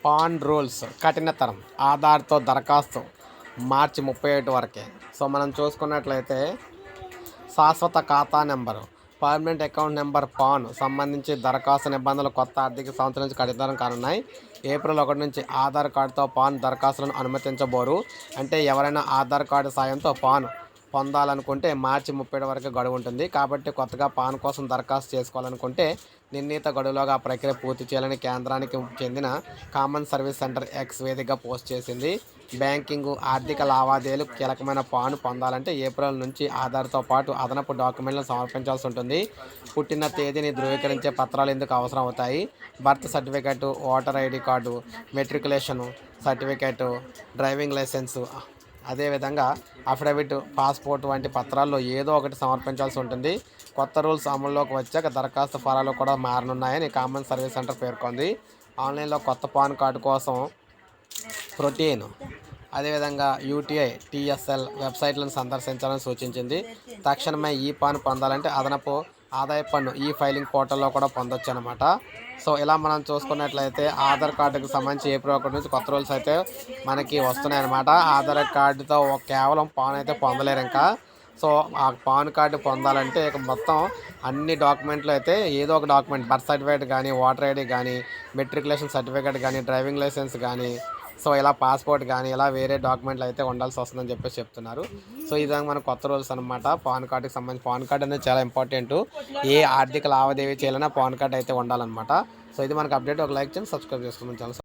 Pan rules కఠినతరం. ఆధార్తో దరఖాస్తు మార్చి 31 వరకే. సో మనం చూసుకున్నట్లయితే శాశ్వత ఖాతా number, permanent account number pan సంబంధించి దరఖాస్తు నిబంధనలు కొత్త ఆర్థిక సంవత్సరం నుంచి కఠినతరం కానున్నాయి. ఏప్రిల్ 1 నుంచి ఆధార్ కార్డుతో పాన్ దరఖాస్తులను అనుమతించబోరు. అంటే ఎవరైనా ఆధార్ కార్డు సాయంతో పాన్ పొందాలనుకుంటే మార్చి 30 వరకు గడువు ఉంటుంది. కాబట్టి కొత్తగా పాన్ కోసం దరఖాస్తు చేసుకోవాలనుకుంటే నిర్ణీత గడువులోగా ఆ ప్రక్రియ పూర్తి చేయాలని కేంద్రానికి చెందిన కామన్ సర్వీస్ సెంటర్ ఎక్స్ వేదికగా పోస్ట్ చేసింది. బ్యాంకింగ్, ఆర్థిక లావాదేవీలు కీలకమైన పాన్ పొందాలంటే ఏప్రిల్ నుంచి ఆధార్తో పాటు అదనపు డాక్యుమెంట్లను సమర్పించాల్సి ఉంటుంది. పుట్టిన తేదీని ధృవీకరించే పత్రాలు ఇందుకు అవసరం అవుతాయి. Birth certificate, voter ID card, matriculation certificate, driving licence, అదేవిధంగా అఫిడవిట్, పాస్పోర్ట్ వంటి పత్రాల్లో ఏదో ఒకటి సమర్పించాల్సి ఉంటుంది. కొత్త రూల్స్ అమల్లోకి వచ్చాక దరఖాస్తు ఫారాలు కూడా మారనున్నాయని కామన్ సర్వీస్ సెంటర్ పేర్కొంది. ఆన్లైన్లో కొత్త పాన్ కార్డు కోసం ప్రోటీన్, అదేవిధంగా యూటీఐ, టీఎస్ఎల్ వెబ్సైట్లను సందర్శించాలని సూచించింది. తక్షణమే ఈ పాన్ పొందాలంటే అదనపు ఆదాయ పన్ను ఈ ఫైలింగ్ పోర్టల్లో కూడా పొందొచ్చు అనమాట. సో ఇలా మనం చూసుకున్నట్లయితే ఆధార్ కార్డుకు సంబంధించి ఏప్రిల్ 1 నుంచి కొత్త రూల్స్ అయితే మనకి వస్తున్నాయన్నమాట. ఆధార్ కార్డుతో కేవలం పాన్ అయితే పొందలేరు ఇంకా. సో ఆ పాన్ కార్డు పొందాలంటే ఇక మొత్తం అన్ని డాక్యుమెంట్లు అయితే ఏదో ఒక డాక్యుమెంట్, బర్త్ సర్టిఫికేట్ కానీ, ఓటర్ ఐడి కానీ, మెట్రికులేషన్ సర్టిఫికేట్ కానీ, డ్రైవింగ్ లైసెన్స్ కానీ, సో ఇలా పాస్పోర్ట్ కానీ ఇలా వేరే డాక్యుమెంట్లు అయితే ఉండాల్సి వస్తుందని చెప్పేసి చెప్తున్నారు. సో ఈ విధంగా మనకు కొత్త రూల్స్ అనమాట. పాన్ కార్డుకి సంబంధించి పాన్ కార్డు అనేది చాలా ఇంపార్టెంట్. ఏ ఆర్థిక లావాదేవీ చేయాలన్నా పాన్ కార్డు అయితే ఉండాలన్నమాట. సో ఇది మనకు అప్డేట్. ఒక లైక్ చేయండి, సబ్స్క్రైబ్ చేసుకోండి ఛానల్.